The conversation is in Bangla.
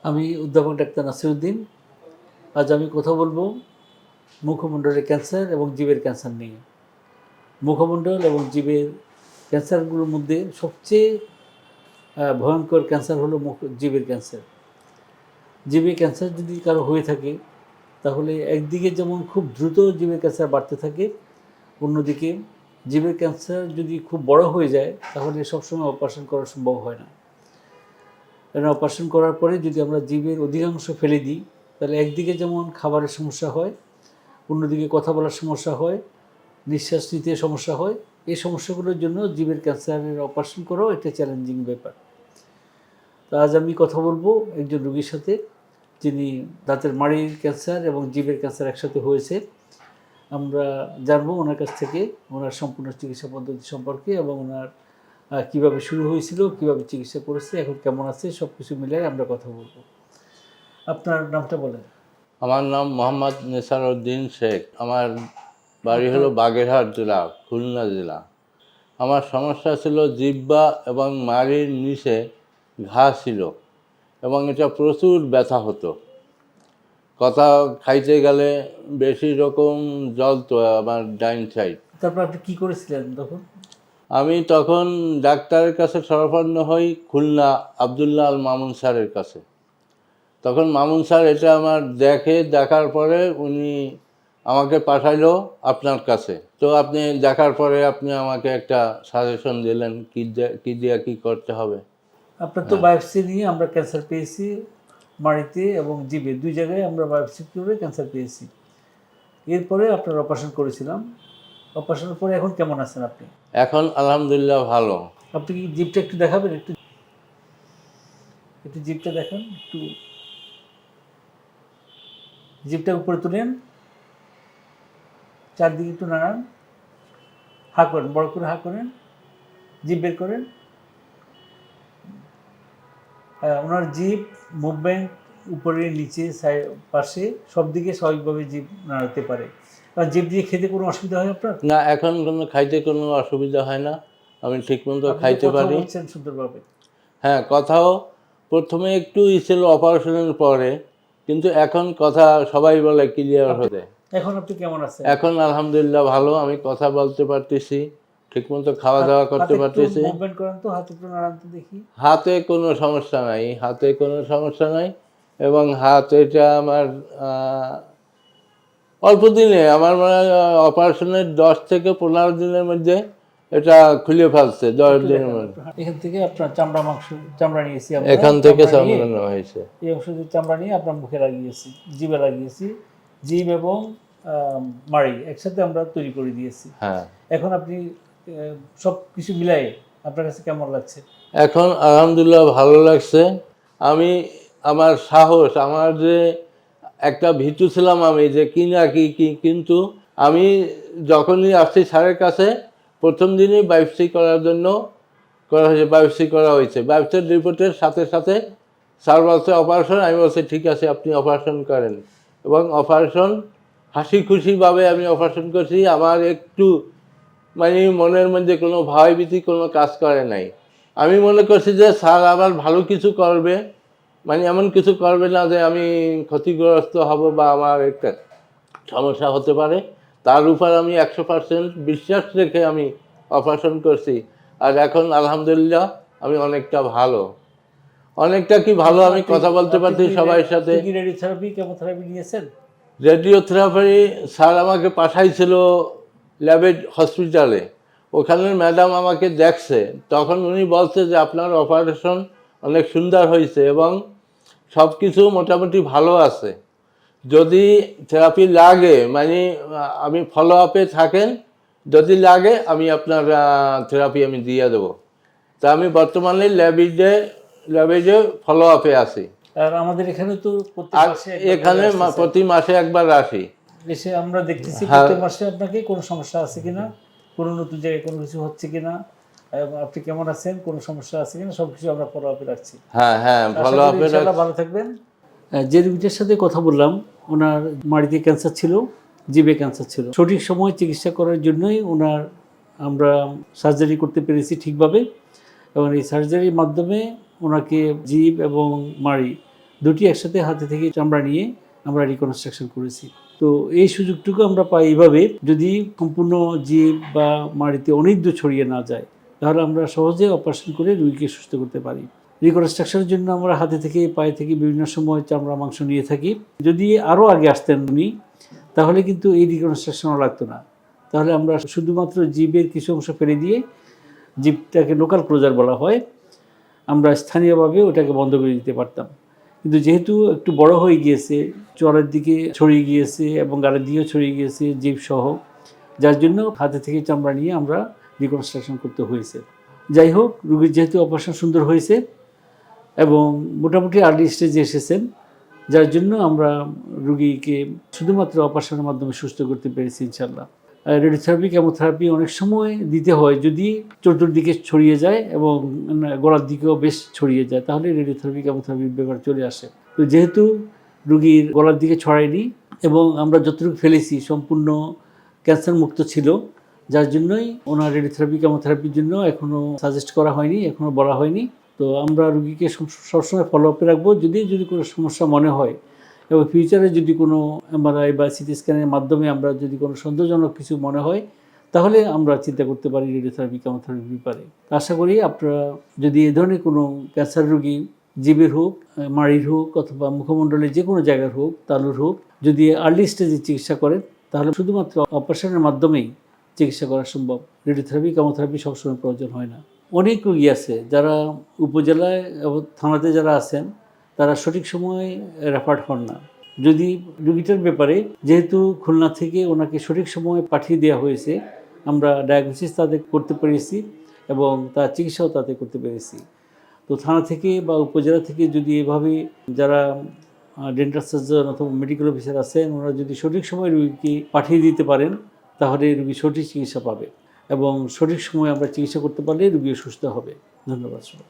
আমি অধ্যাপক ডাক্তার নাসিরউদ্দিন। আজ আমি কথা বলবো মুখমণ্ডলের ক্যান্সার এবং জীবের ক্যান্সার নিয়ে। মুখমণ্ডল এবং জীবের ক্যান্সারগুলোর মধ্যে সবচেয়ে ভয়ঙ্কর ক্যান্সার হলো জীবের ক্যান্সার। জীবের ক্যান্সার যদি কারো হয়ে থাকে তাহলে একদিকে যেমন খুব দ্রুত জীবের ক্যান্সার বাড়তে থাকে, অন্যদিকে জীবের ক্যান্সার যদি খুব বড় হয়ে যায় তাহলে সবসময় অপারেশন করা সম্ভব হয় না। কারণ অপারেশন করার পরে যদি আমরা জীবের অধিকাংশ ফেলে দিই তাহলে একদিকে যেমন খাবারের সমস্যা হয়, অন্যদিকে কথা বলার সমস্যা হয়, নিঃশ্বাস নিতে সমস্যা হয়। এই সমস্যাগুলোর জন্য জীবের ক্যান্সারের অপারেশন করাও একটা চ্যালেঞ্জিং ব্যাপার। তো আজ আমি কথা বলবো একজন রোগীর সাথে, যিনি দাঁতের মাড়ির ক্যান্সার এবং জীবের ক্যান্সার একসাথে হয়েছে। আমরা জানবো ওনার কাছ থেকে ওনার সম্পূর্ণ চিকিৎসা পদ্ধতি সম্পর্কে এবং ওনার কীভাবে শুরু হয়েছিল, কীভাবে চিকিৎসা করেছে, এখন কেমন আছে, সব কিছু মিলাই আমরা কথা বলবো। আপনার নামটা বলেন। আমার নাম মোহাম্মদ নেসারউদ্দিন শেখ। আমার বাড়ি হলো বাগেরহাট জেলা, খুলনা জেলা। আমার সমস্যা ছিল জিহ্বা এবং মাড়ির নিচে ঘা ছিল এবং এটা প্রচুর ব্যথা হতো। কথা খাইতে গেলে বেশি রকম জ্বলতো আমার ডাইন সাইড। তারপর আপনি কী করেছিলেন তখন? আমি তখন ডাক্তারের কাছে শরণাপন্ন হই খুলনা আবদুল্লাহ আল মামুন স্যারের কাছে। তখন মামুন স্যার এটা আমার দেখার পরে উনি আমাকে পাঠাইলো আপনার কাছে। তো আপনি দেখার পরে আপনি আমাকে একটা সাজেশন দিলেন কি দিয়ে কি করতে হবে। আপনার তো বায়োপসি নিয়ে আমরা ক্যান্সার পেয়েছি, মাড়িতে এবং জিভে দুই জায়গায় আমরা বায়োপসি করে ক্যান্সার পেয়েছি। এরপরে আপনার অপারেশন করেছিলাম। অপারেশনের পরে এখন কেমন আছেন আপনি? এখন আলহামদুলিল্লাহ ভালো। আপনি কি জিভটা একটু দেখাবেন? একটু একটু জিভটা দেখান, একটু জিভটা উপরে তুলেন, চারদিকে একটু নাড়ান, হা করেন, বড় করে হা করেন, জিভ বের করেন। ওনার জিভ মুভমেন্ট উপরে নিচে পাশে সব দিকে স্বাভাবিকভাবে জিভ নাড়াতে পারে। জিভ দিয়ে খেতে কোনো অসুবিধা হয় আপনার? না, এখন কোনো খাইতে কোনো অসুবিধা হয় না, আমি ঠিকমতো খাইতে পারি। বলছেন সুন্দরভাবে। হ্যাঁ, কথাও প্রথমে একটু ছিল অপারেশনের পরে, কিন্তু এখন কথা সবাই বলে ক্লিয়ার হতে। এখন আপনি কেমন আছেন? এখন আলহামদুলিল্লাহ ভালো, আমি কথা বলতে পারতেছি, ঠিকমতো খাওয়া দাওয়া করতে পারতেছি। মুভমেন্ট করেন তো, হাত একটু নাড়ান তো দেখি। হাতে কোনো সমস্যা নাই, হাতে কোনো সমস্যা নাই। এবং হাত এটা আমার অল্প দিনে, আমার মানে অপারেশনের 10 থেকে 15 দিনের মধ্যে এটা খুলে ফেলছে। 10 দিনের মধ্যে এখান থেকে আপনার চামড়া নিয়েছি, এখান থেকে চামড়া নেওয়া হয়েছে। এই অংশ দিয়ে চামড়া নিয়ে আপনার মুখে লাগিয়েছি, জিভে লাগিয়েছি। জিভ এবং মাড়ি একসাথে আমরা তৈরি করে দিয়েছি। হ্যাঁ, এখন আপনি সব কিছু মিলাই আপনার কাছে কেমন লাগছে? এখন আলহামদুলিল্লাহ ভালো লাগছে। আমি আমার সাহস, আমার যে একটা ভীতু ছিলাম আমি যে কি না কি, কিন্তু আমি যখনই আসছি স্যারের কাছে, প্রথম দিনই বায়োপসি করার জন্য বায়োপসি করা হয়েছে। বায়োপসির রিপোর্টের সাথে সাথে স্যার বলছে অপারেশন। আমি বলছি ঠিক আছে, আপনি অপারেশন করেন। এবং অপারেশন হাসি খুশিভাবে আমি অপারেশন করছি। আমার একটু মানে মনের মধ্যে কোনো ভয়ভীতি কোনো কাজ করে নাই। আমি মনে করছি যে স্যার আবার ভালো কিছু করবে, মানে এমন কিছু করবে না যে আমি ক্ষতিগ্রস্ত হব বা আমার একটা সমস্যা হতে পারে। তার উপর আমি 100% বিশ্বাস রেখে আমি অপারেশন করছি। আর এখন আলহামদুলিল্লাহ আমি অনেকটা ভালো, অনেকটা কি ভালো, আমি কথা বলতে পারছি সবার সাথে। রেডিওথেরাপি, কেমোথেরাপি নিয়েছেন? রেডিওথেরাপি স্যার আমাকে পাঠাইছিল ল্যাবেড হসপিটালে। ওখানের ম্যাডাম আমাকে দেখছে, তখন উনি বলছে যে আপনার অপারেশন অনেক সুন্দর হয়েছে এবং সব কিছু মোটামুটি ভালো আছে। যদি থেরাপি লাগে, মানে আমি ফলো আপে থাকেন, যদি লাগে আমি আপনার থেরাপি আমি দিয়ে দেবো। তা আমি বর্তমানে ল্যাবেডে ফলো আপে আছি। আর আমাদের এখানে তো এখানে প্রতি মাসে একবার আসি, এসে আমরা দেখতেছি প্রতি মাসে আপনাকে কোনো সমস্যা আছে কিনা, কোনো নতুন জায়গায় কোনো কিছু হচ্ছে কিনা, আপনি কেমন আছেন, কোনো সমস্যা আছে কিনা, সবকিছু আমরা ফলো আপে রাখছি। হ্যাঁ, ফলো আপে রাখছি। ভালো থাকবেন। যে রোগীটার সাথে কথা বললাম, ওনার মাড়িতে ক্যান্সার ছিল, জিভে ক্যান্সার ছিল। সঠিক সময় চিকিৎসা করার জন্যই আমরা সার্জারি করতে পেরেছি ঠিকভাবে, এবং এই সার্জারির মাধ্যমে ওনাকে জিভ এবং মাড়ি দুটি একসাথে হাতে থেকে চামড়া নিয়ে আমরা রিকনস্ট্রাকশন করেছি। তো এই সুযোগটুকু আমরা পাই এইভাবে, যদি সম্পূর্ণ জীব বা মাড়িতে অনিদ্র ছড়িয়ে না যায় তাহলে আমরা সহজে অপারেশন করে রোগীকে সুস্থ করতে পারি। রিকনস্ট্রাকশনের জন্য আমরা হাতে থেকে পায়ে থেকে বিভিন্ন সময় চামড়া মাংস নিয়ে থাকি। যদি আরও আগে আসতেন উনি তাহলে কিন্তু এই রিকনস্ট্রাকশনও লাগতো না। তাহলে আমরা শুধুমাত্র জীবের কিছু অংশ ফেলে দিয়ে, জীবটাকে লোকাল ক্লোজার বলা হয়, আমরা স্থানীয়ভাবে ওটাকে বন্ধ করে দিতে পারতাম। কিন্তু যেহেতু একটু বড় হয়ে গিয়েছে, চোয়ালের দিকে ছড়িয়ে গিয়েছে এবং গালের দিকেও ছড়িয়ে গিয়েছে জীব সহ, যার জন্য হাতে থেকে চামড়া নিয়ে আমরা রিকনস্ট্রাকশন করতে হয়েছে। যাই হোক, রোগীর যেহেতু অপারেশন সুন্দর হয়েছে এবং মোটামুটি আর্লি স্টেজে এসেছেন, যার জন্য আমরা রোগীকে শুধুমাত্র অপারেশনের মাধ্যমে সুস্থ করতে পেরেছি ইনশাল্লাহ। রেডিওথেরাপি, কেমোথেরাপি অনেক সময় দিতে হয় যদি চতুর্দিকে ছড়িয়ে যায় এবং গলার দিকেও বেশ ছড়িয়ে যায়, তাহলে রেডিওথেরাপি কেমোথেরাপির ব্যাপার চলে আসে। তো যেহেতু রোগীর গলার দিকে ছড়ায়নি এবং আমরা যতটুকু ফেলেছি সম্পূর্ণ ক্যান্সার মুক্ত ছিল, যার জন্যই ওনার রেডিওথেরাপি কেমোথেরাপির জন্য এখনও সাজেস্ট করা হয়নি, এখনও বলা হয়নি। তো আমরা রোগীকে সবসময় ফলো আপে রাখবো। যদি কোনো সমস্যা মনে হয় এবং ফিউচারে যদি কোনো এমআরআই বা সিটি স্ক্যানের মাধ্যমে আমরা যদি কোনো সন্দেহজনক কিছু মনে হয় তাহলে আমরা চিন্তা করতে পারি রেডিওথেরাপি কেমোথেরাপির ব্যাপারে। আশা করি আপনারা যদি এ ধরনের কোনো ক্যান্সার রোগী, জীবের হোক, মাড়ির হোক অথবা মুখমণ্ডলের যে কোনো জায়গার হোক, তালুর হোক, যদি আর্লি স্টেজে চিকিৎসা করেন তাহলে শুধুমাত্র অপারেশনের মাধ্যমেই চিকিৎসা করা সম্ভব। রেডিওথেরাপি কেমোথেরাপি সবসময় প্রয়োজন হয় না। অনেক রোগী আছে যারা উপজেলায় এবং থানাতে যারা আছেন তারা সঠিক সময়ে রেফার্ড হন না। যদি রোগীটার ব্যাপারে যেহেতু খুলনা থেকে ওনাকে সঠিক সময়ে পাঠিয়ে দেওয়া হয়েছে, আমরা ডায়াগনোসিস তাদের করতে পেরেছি এবং তার চিকিৎসাও তাদের করতে পেরেছি। তো থানা থেকে বা উপজেলা থেকে যদি এভাবে যারা ডেন্টাল সার্জন অথবা মেডিকেল অফিসার আছেন ওনারা যদি সঠিক সময়ে রোগীকে পাঠিয়ে দিতে পারেন তাহলে রোগী সঠিক চিকিৎসা পাবে এবং সঠিক সময়ে আমরা চিকিৎসা করতে পারলে রোগী সুস্থ হবে। ধন্যবাদ সবাই।